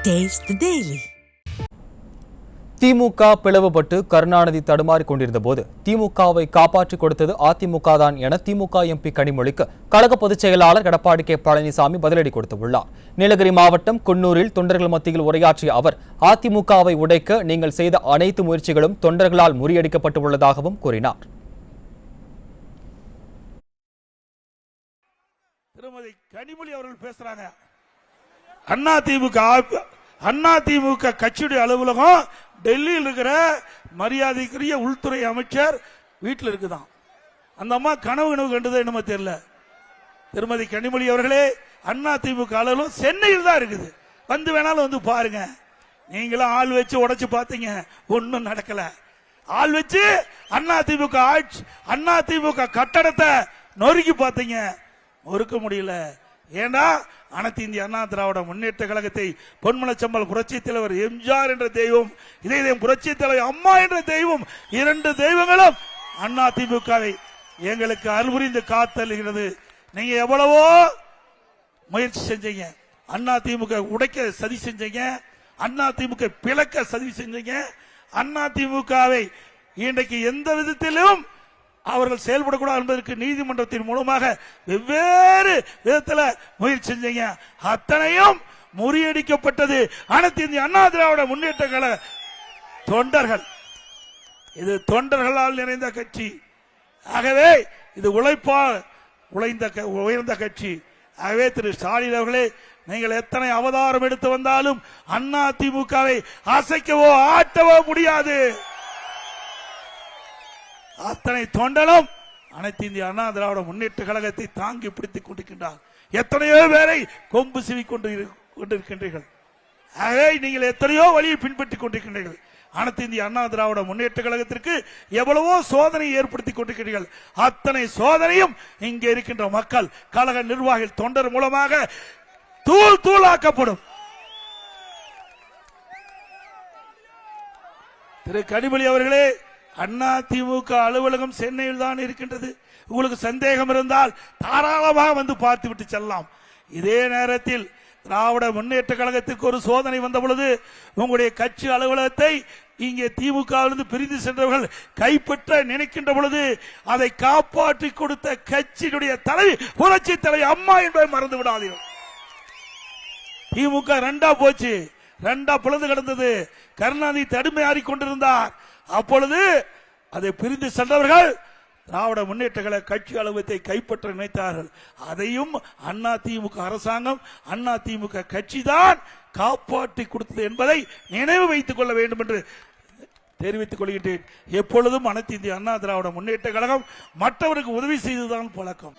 Taste the Daily. திமுக பிளவுபட்டு கருணாநிதி தடுமாறிக் கொண்டிருந்த போது திமுகவை காப்பாற்றிக் கொடுத்தது அதிமுக தான் என திமுக எம்பி கனிமொழிக்கு கழக பொதுச் செயலாளர் எடப்பாடி கே பழனிசாமி பதிலடி கொடுத்துள்ளார். நீலகிரி மாவட்டம் குன்னூரில் தொண்டர்கள் மத்தியில் உரையாற்றிய அவர் அதிமுகவை உடைக்க நீங்கள் செய்த அனைத்து முயற்சிகளும் தொண்டர்களால் முறியடிக்கப்பட்டுள்ளதாகவும் கூறினார். திருமதி கனிமொழி அவர்கள் பேசுறாங்க. அதிமுக கட்சியுடைய அலுவலகம் டெல்லியில் இருக்கிற மரியாதைக்குரிய உள்துறை அமைச்சர் வீட்டில் இருக்குதான். அந்த அம்மா கனவு கண்டது என்னமோ தெரியல. திருமதி கனிமொழி அவர்களே, அதிமுக அலுவலகம் சென்னையில் தான் இருக்குது. வந்து வேணாலும் வந்து பாருங்க. நீங்களும் ஆள் வச்சு உடைச்சு பார்த்தீங்க, ஒன்னும் நடக்கல. ஆள் வச்சு அதிமுக கட்டடத்தை நொறுக்கி பார்த்தீங்க, நொறுக்க முடியல. ஏன்னா அனைத்து இந்திய அண்ணா திராவிட முன்னேற்ற கழகத்தை பொன்மனச்சம்பல் புரட்சி தலைவர் எம்ஜிஆர் என்ற தெய்வம், இதே புரட்சி தலைவர் அம்மா என்ற தெய்வம், இரண்டு தெய்வங்களும் அதிமுகவை எங்களுக்கு அருள்புரிந்து காத்தல்கிறது. நீங்க எவ்வளவோ முயற்சி செஞ்சீங்க, அதிமுக உடைக்க சதி செஞ்சீங்க, அதிமுக பிளக்க சதி செஞ்சீங்க. அதிமுகவை இன்றைக்கு எந்த விதத்திலும் அவர்கள் செயல்படக்கூடாது என்பதற்கு நீதிமன்றத்தின் மூலமாக வெவ்வேறு விதத்தில் முயற்சி செஞ்சீங்க. அத்தனையும் முறியடிக்கப்பட்டது அனைத்து இந்திய அண்ணா திராவிட முன்னேற்ற கழக தொண்டர்கள். இது தொண்டர்களால் நிறைந்த கட்சி. ஆகவே இது உழைப்பால் உயர்ந்த கட்சி. ஆகவே திரு ஸ்டாலின் அவர்களே, நீங்கள் எத்தனை அவதாரம் எடுத்து வந்தாலும் அதிமுகவை அசைக்கவோ ஆட்டவோ முடியாது. அத்தனை தொண்டலும் அனைத்து இந்திய அண்ணா திராவிட முன்னேற்ற கழகத்தை தாங்கி பிடித்துக் கொண்டிருக்கின்றார். எத்தனையோ பேரை கொம்பு சிவி கொண்டிருக்கின்றீர்கள். ஆகவே நீங்கள் எத்தனையோ வழியை பின்பற்றிக் கொண்டிருக்கின்றீர்கள். அனைத்து இந்திய அண்ணா திராவிட முன்னேற்ற கழகத்திற்கு எவ்வளவோ சோதனை ஏற்படுத்திக் கொண்டிருக்கிறீர்கள். அத்தனை சோதனையும் இங்கே இருக்கின்ற மக்கள், கழக நிர்வாகிகள், தொண்டர் மூலமாக தூள் தூளாக்கப்படும். திரு கனிமொழி அவர்களே, அதிமுக அலுவலகம் சென்னையில் தான் இருக்கின்றது. உங்களுக்கு சந்தேகம் இருந்தால் தாராளமாக வந்து பார்த்து விட்டு செல்லலாம். இதே நேரத்தில் திராவிட முன்னேற்ற கழகத்திற்கு ஒரு சோதனை வந்த பொழுது உங்களுடைய கட்சி அலுவலகத்தை இங்கே திமுகவிலிருந்து பிரிந்து சென்றவர்கள் கைப்பற்ற நினைக்கின்ற பொழுது அதை காப்பாற்றி கொடுத்த கட்சியினுடைய தலைவி புரட்சி தலைவி அம்மா என்பதை மறந்து விடாதீர்கள். திமுக ரெண்டா போச்சு, ரெண்டா பிளந்து கிடந்தது. கருணாநிதி தடுமையாறி கொண்டிருந்தார். அப்பொழுது அதை பிரிந்து சென்றவர்கள் திராவிட முன்னேற்ற கழக கட்சி அலுவலகத்தை கைப்பற்ற நினைத்தார்கள். அதையும் அதிமுக அரசாங்கம், அதிமுக கட்சி தான் காப்பாற்றி கொடுத்தது என்பதை நினைவு வைத்துக் கொள்ள வேண்டும் என்று தெரிவித்துக் கொள்கின்றேன். எப்பொழுதும் அனைத்து இந்திய அண்ணா திராவிட முன்னேற்ற கழகம் மற்றவருக்கு உதவி செய்துதான் பழக்கம்.